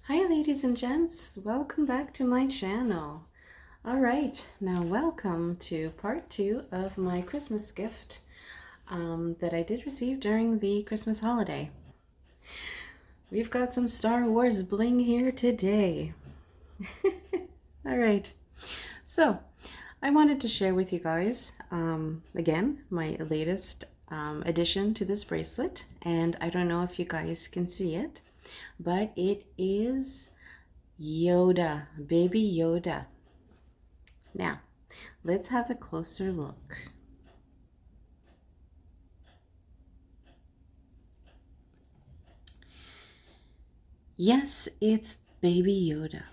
Hi ladies and gents, welcome back to my channel. Alright, now welcome to part 2 of my Christmas gift that I did receive during the Christmas holiday. We've got some Star Wars bling here today. Alright, so I wanted to share with you guys, again, my latest addition to this bracelet, and I don't know if you guys can see it, but it is Yoda, baby Yoda. Now, let's have a closer look. Yes, it's baby Yoda.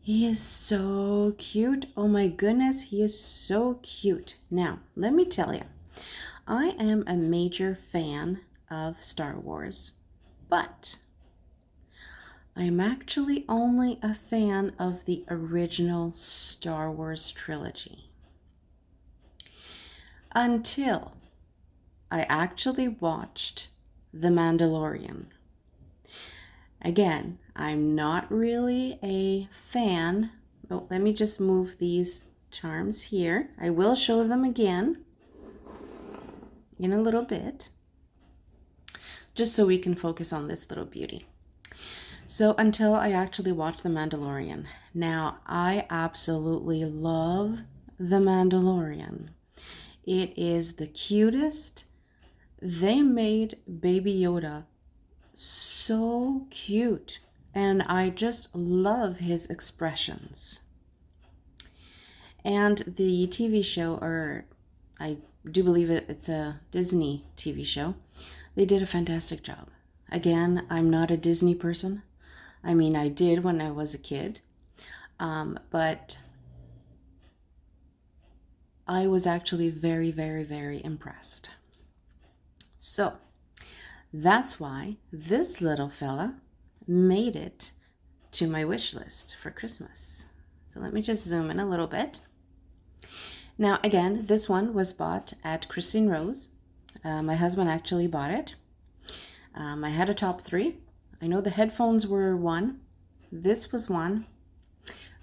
He is so cute. Oh my goodness, he is so cute. Now, let me tell you, I am a major fan of Star Wars, but I'm actually only a fan of the original Star Wars trilogy. Until I actually watched The Mandalorian. Again, I'm not really a fan. Oh, let me just move these charms here. I will show them again in a little bit, just so we can focus on this little beauty. So until I actually watched The Mandalorian. Now, I absolutely love The Mandalorian. It is the cutest. They made Baby Yoda so cute, and I just love his expressions. And the TV show, or I do believe it's a Disney TV show, they did a fantastic job. Again, I'm not a Disney person. I mean, I did when I was a kid, but I was actually very, very, very impressed. So that's why this little fella made it to my wish list for Christmas. So let me just zoom in a little bit. Now, again, this one was bought at Christine Rose. My husband actually bought it. I had a top 3. I know the headphones were one. This was one,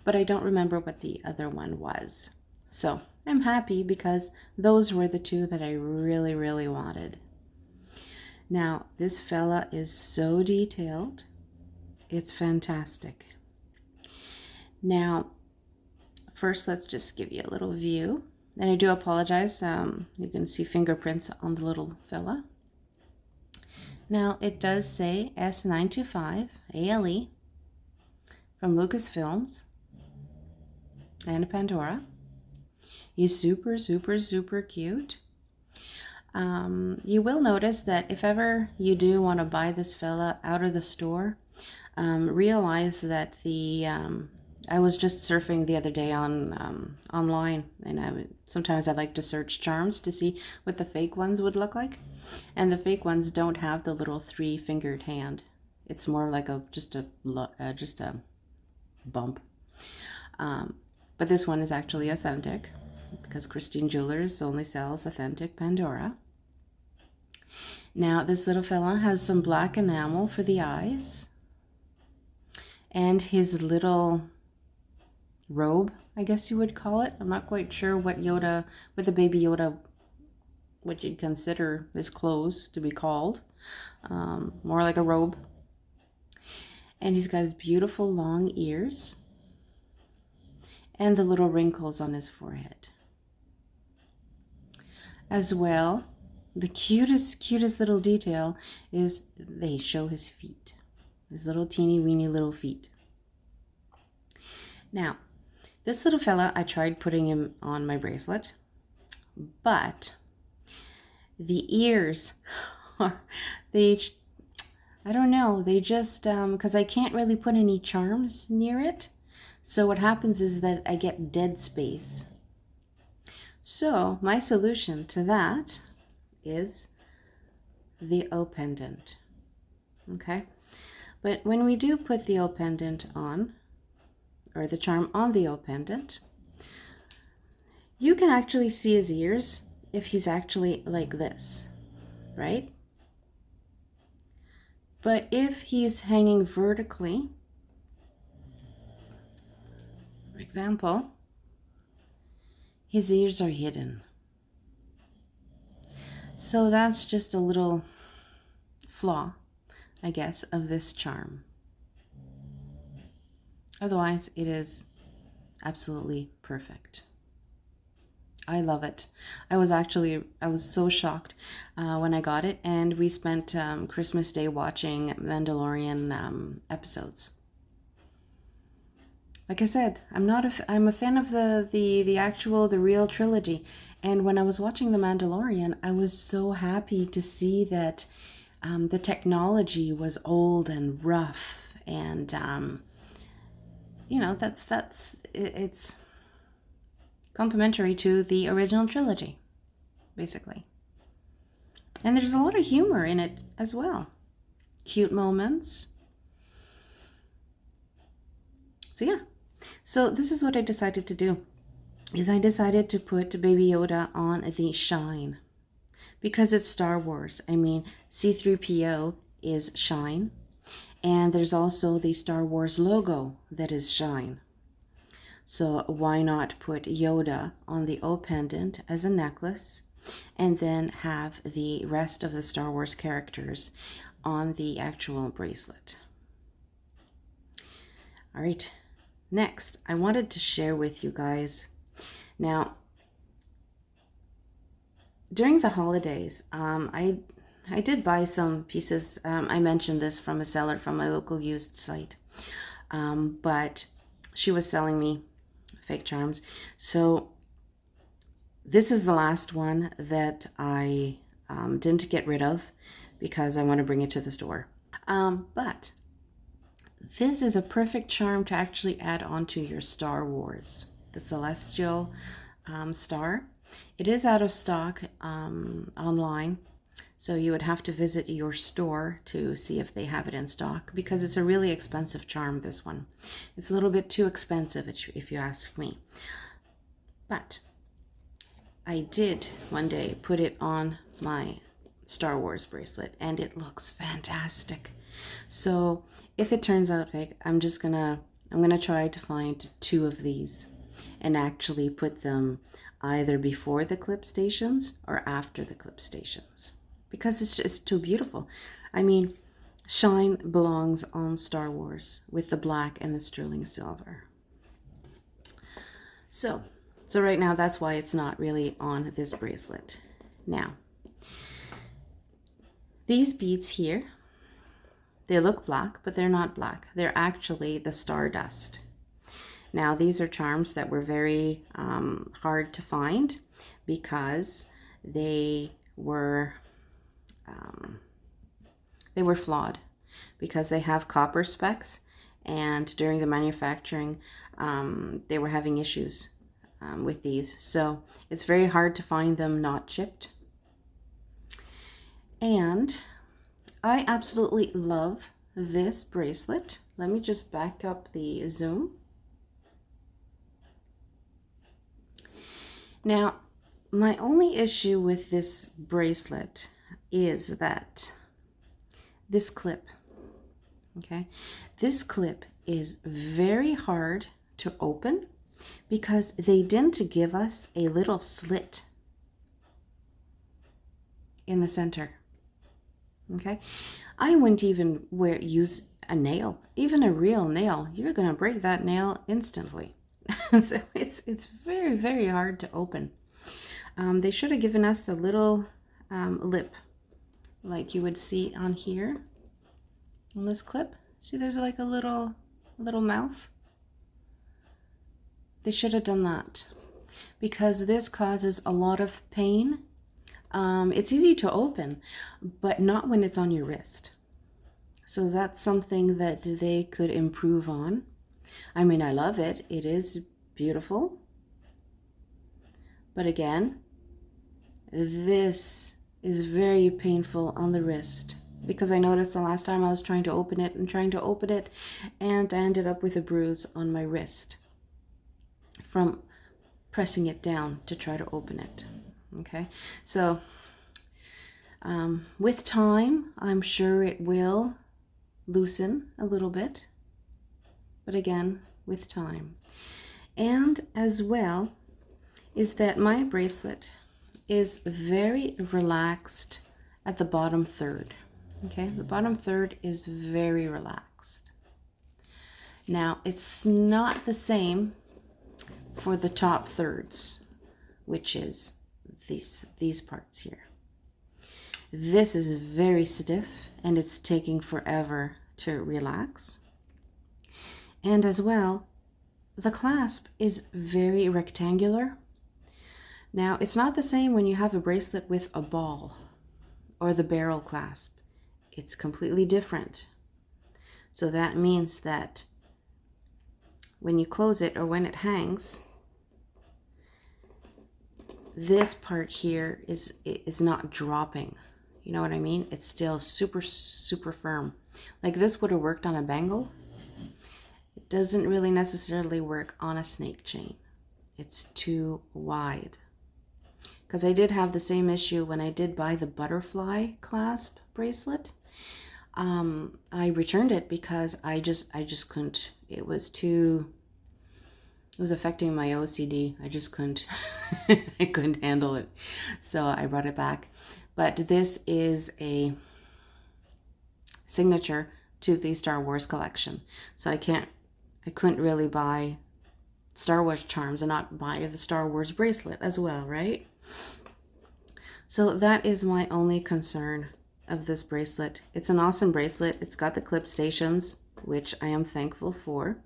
but I don't remember what the other one was. So I'm happy because those were the 2 that I really, really wanted. Now, this fella is so detailed. It's fantastic. Now, first, let's just give you a little view. And I do apologize. You can see fingerprints on the little fella. Now, it does say S925 ALE from Lucasfilms and Pandora. He's super, super, super cute. You will notice that if ever you do want to buy this fella out of the store, realize that I was just surfing the other day on online, and sometimes I like to search charms to see what the fake ones would look like, and the fake ones don't have the little 3-fingered hand. It's more like just a bump. But this one is actually authentic because Christine Jewelers only sells authentic Pandora. Now, this little fella has some black enamel for the eyes, and his little robe, I guess you would call it. I'm not quite sure what the baby Yoda, what you'd consider his clothes to be called. More like a robe. And he's got his beautiful long ears and the little wrinkles on his forehead. As well, the cutest little detail is they show his feet. His little teeny weeny little feet. Now, this little fella, I tried putting him on my bracelet, but the ears are, I don't know, they just, because I can't really put any charms near it. So what happens is that I get dead space. So my solution to that is the O pendant. Okay, but when we do put the O pendant on, or the charm on the O pendant, you can actually see his ears if he's actually like this, right? But if he's hanging vertically, example, his ears are hidden. So that's just a little flaw, I guess, of this charm. Otherwise, it is absolutely perfect. I love it. I was so shocked when I got it, and we spent Christmas Day watching Mandalorian episodes. Like I said, I'm a fan of the real trilogy, and when I was watching The Mandalorian, I was so happy to see that the technology was old and rough, and you know, it's complementary to the original trilogy, basically. And there's a lot of humor in it as well. Cute moments. So yeah. So this is what I decided to do. Is I decided to put Baby Yoda on the shine. Because it's Star Wars. I mean, C-3PO is shine. And there's also the Star Wars logo that is shine. So why not put Yoda on the O pendant as a necklace, and then have the rest of the Star Wars characters on the actual bracelet. All right, next, I wanted to share with you guys. Now, during the holidays, I did buy some pieces. I mentioned this from a seller from my local used site, but she was selling me fake charms. So this is the last one that I didn't get rid of because I want to bring it to the store. But this is a perfect charm to actually add onto your Star Wars, the Celestial Star. It is out of stock online, so you would have to visit your store to see if they have it in stock, because it's a really expensive charm, this one. It's a little bit too expensive if you ask me. But I did one day put it on my Star Wars bracelet, and it looks fantastic. So if it turns out fake, I'm gonna try to find 2 of these and actually put them either before the clip stations or after the clip stations, because it's too beautiful. I mean, shine belongs on Star Wars with the black and the sterling silver. So right now, that's why it's not really on this bracelet. Now, these beads here, they look black, but they're not black. They're actually the stardust. Now, these are charms that were very hard to find because they were flawed, because they have copper specks, and during the manufacturing, they were having issues with these. So it's very hard to find them not chipped. And I absolutely love this bracelet. Let me just back up the zoom. Now, my only issue with this bracelet is that this clip, okay, this clip is very hard to open because they didn't give us a little slit in the center. Okay, I wouldn't even use a nail, even a real nail. You're gonna break that nail instantly. So it's very, very hard to open. They should have given us a little lip, like you would see on here on this clip. See, there's like a little mouth. They should have done that, because this causes a lot of pain. It's easy to open, but not when it's on your wrist. So that's something that they could improve on. I mean, I love it. It is beautiful. But again, this is very painful on the wrist, because I noticed the last time I was trying to open it, and I ended up with a bruise on my wrist from pressing it down to try to open it. Okay, so with time, I'm sure it will loosen a little bit, but again, with time. And as well is that my bracelet is very relaxed at the bottom third. Okay, the bottom third is very relaxed. Now, it's not the same for the top thirds, which is these parts here. This is very stiff and it's taking forever to relax. And as well, the clasp is very rectangular. Now, it's not the same when you have a bracelet with a ball or the barrel clasp. It's completely different. So that means that when you close it or when it hangs, this part here is not dropping. You know what I mean? It's still super, super firm. Like this would have worked on a bangle. It doesn't really necessarily work on a snake chain. It's too wide. Because I did have the same issue when I did buy the butterfly clasp bracelet. I returned it because I just couldn't. It was affecting my OCD. I just couldn't. I couldn't handle it. So I brought it back. But this is a signature to the Star Wars collection. So I couldn't really buy Star Wars charms and not buy the Star Wars bracelet as well, right? So that is my only concern of this bracelet. It's an awesome bracelet. It's got the clip stations, which I am thankful for.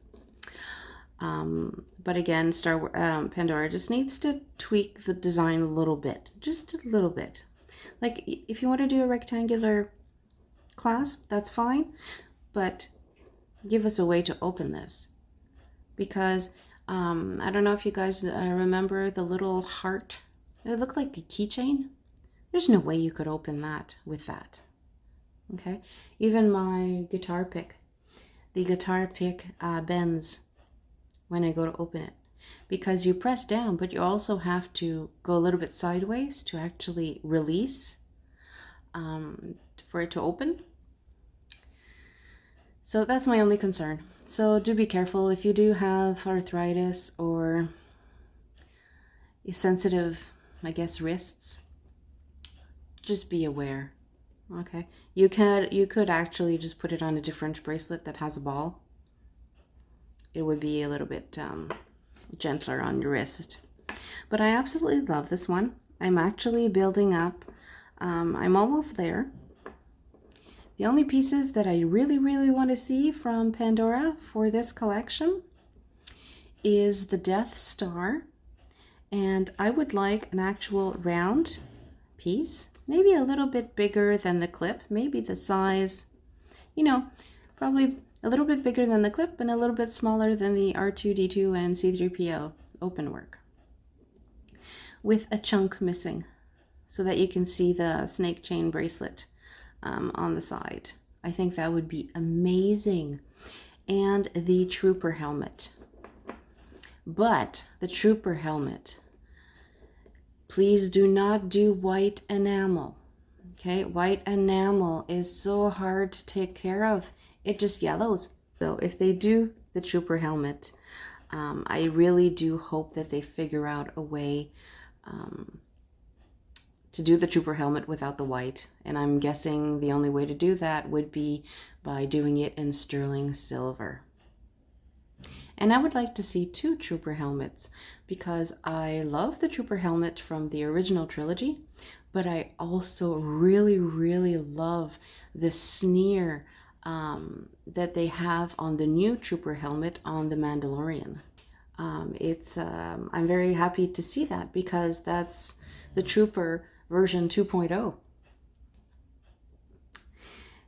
But again, Pandora just needs to tweak the design a little bit, just a little bit. Like if you want to do a rectangular clasp, that's fine, but give us a way to open this, because I don't know if you guys remember the little heart. It looked like a keychain. There's no way you could open that with that. Okay, even my guitar pick, the guitar pick bends when I go to open it, because you press down, but you also have to go a little bit sideways to actually release for it to open. So that's my only concern. So do be careful if you do have arthritis or sensitive, I guess, wrists. Just be aware. Okay, you could actually just put it on a different bracelet that has a ball. It would be a little bit gentler on your wrist. But I absolutely love this one. I'm actually building up. I'm almost there. The only pieces that I really, really want to see from Pandora for this collection is the Death Star. And I would like an actual round piece, maybe a little bit bigger than the clip, maybe the size, you know, probably a little bit bigger than the clip and a little bit smaller than the R2-D2 and C-3PO open work, with a chunk missing so that you can see the snake chain bracelet on the side. I think that would be amazing. And the trooper helmet. But the trooper helmet, please do not do white enamel. Okay, white enamel is so hard to take care of. It just yellows. So if they do the trooper helmet, I really do hope that they figure out a way to do the trooper helmet without the white. And I'm guessing the only way to do that would be by doing it in sterling silver. And I would like to see 2 trooper helmets, because I love the trooper helmet from the original trilogy, but I also really, really love the sneer that they have on the new trooper helmet on The Mandalorian. I'm very happy to see that, because that's the trooper version 2.0.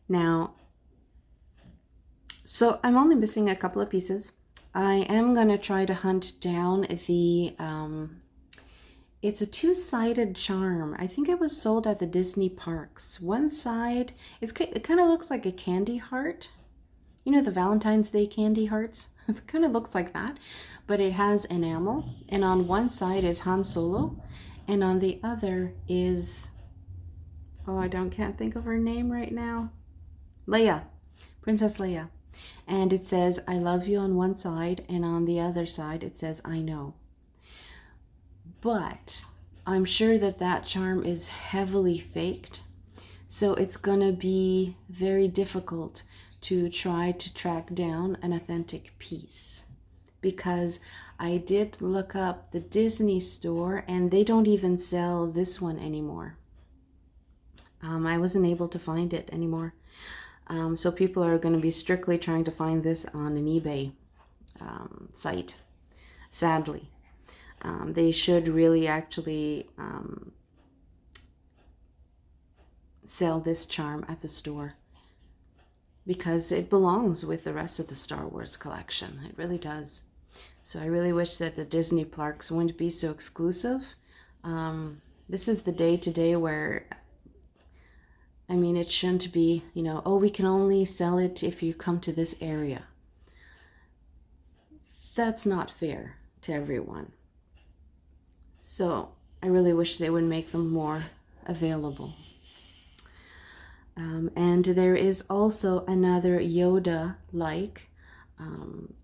Now, so I'm only missing a couple of pieces. I am going to try to hunt down the, it's a 2-sided charm. I think it was sold at the Disney parks. One side, it kind of looks like a candy heart. You know, the Valentine's Day candy hearts? It kind of looks like that, but it has enamel. And on one side is Han Solo, and on the other is, oh, can't think of her name right now. Leia, Princess Leia. And it says, I love you on one side, and on the other side, it says, I know. But I'm sure that that charm is heavily faked. So it's gonna be very difficult to try to track down an authentic piece, because I did look up the Disney store and they don't even sell this one anymore. I wasn't able to find it anymore. So people are going to be strictly trying to find this on an eBay site, sadly. They should really actually sell this charm at the store, because it belongs with the rest of the Star Wars collection. It really does. So I really wish that the Disney parks wouldn't be so exclusive. This is the day today where, I mean, it shouldn't be, you know, oh, we can only sell it if you come to this area. That's not fair to everyone. So I really wish they would make them more available. And there is also another Yoda-like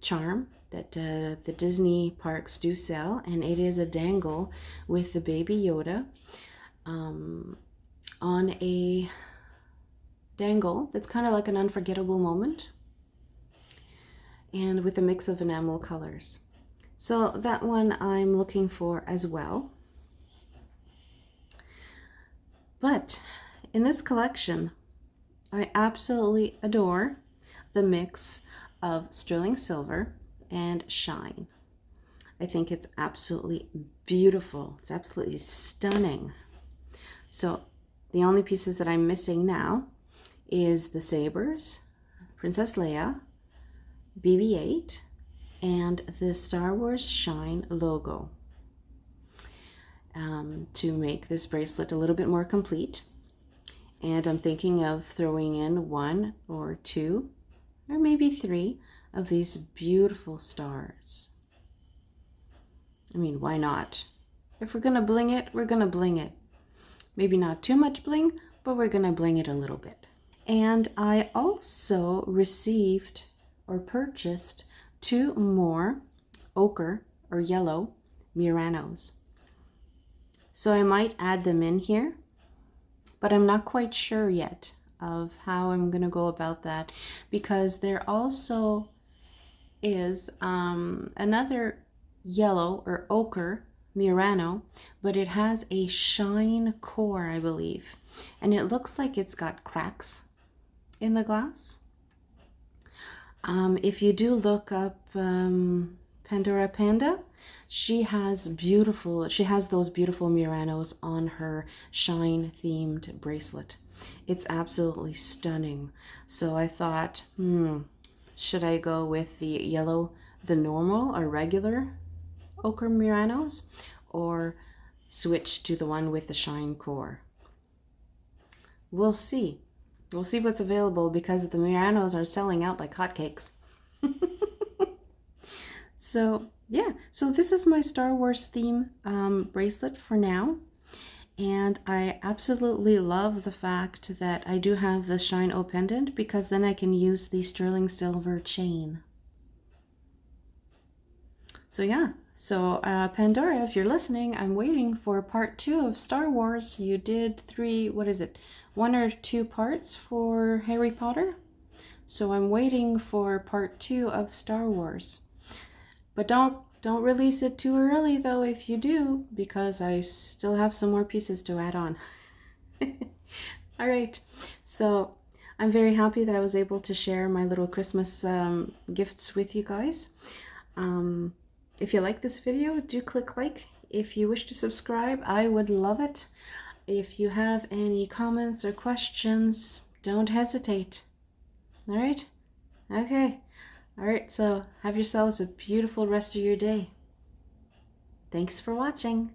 charm that the Disney parks do sell, and it is a dangle with the baby Yoda on a dangle that's kind of like an unforgettable moment, and with a mix of enamel colors. So that one I'm looking for as well. But in this collection, I absolutely adore the mix of sterling silver and shine. I think it's absolutely beautiful. It's absolutely stunning. So the only pieces that I'm missing now is the sabers, Princess Leia, BB-8, and the Star Wars Shine logo to make this bracelet a little bit more complete. And I'm thinking of throwing in 1 or 2 or maybe 3 of these beautiful stars. I mean, why not? If we're gonna bling it, we're gonna bling it. Maybe not too much bling, but we're gonna bling it a little bit. And I also received or purchased 2 more ochre or yellow Muranos. So I might add them in here, but I'm not quite sure yet of how I'm gonna go about that, because there also is another yellow or ochre Murano, but it has a shine core, I believe, and it looks like it's got cracks in the glass. If you do look up Pandora Panda, she has those beautiful Muranos on her shine themed bracelet. It's absolutely stunning. So I thought, should I go with the yellow, the normal or regular ochre Muranos, or switch to the one with the shine core? We'll see. We'll see what's available, because the Muranos are selling out like hotcakes. So yeah, so this is my Star Wars theme bracelet for now. And I absolutely love the fact that I do have the Shine O pendant, because then I can use the sterling silver chain. So yeah, so Pandora, if you're listening, I'm waiting for part 2 of Star Wars. You did 1 or 2 parts for Harry Potter. So I'm waiting for part 2 of Star Wars. But don't release it too early though if you do, because I still have some more pieces to add on. All right, so I'm very happy that I was able to share my little Christmas gifts with you guys. If you like this video, do click like. If you wish to subscribe, I would love it. If you have any comments or questions, don't hesitate. All right? Okay. All right, so have yourselves a beautiful rest of your day. Thanks for watching.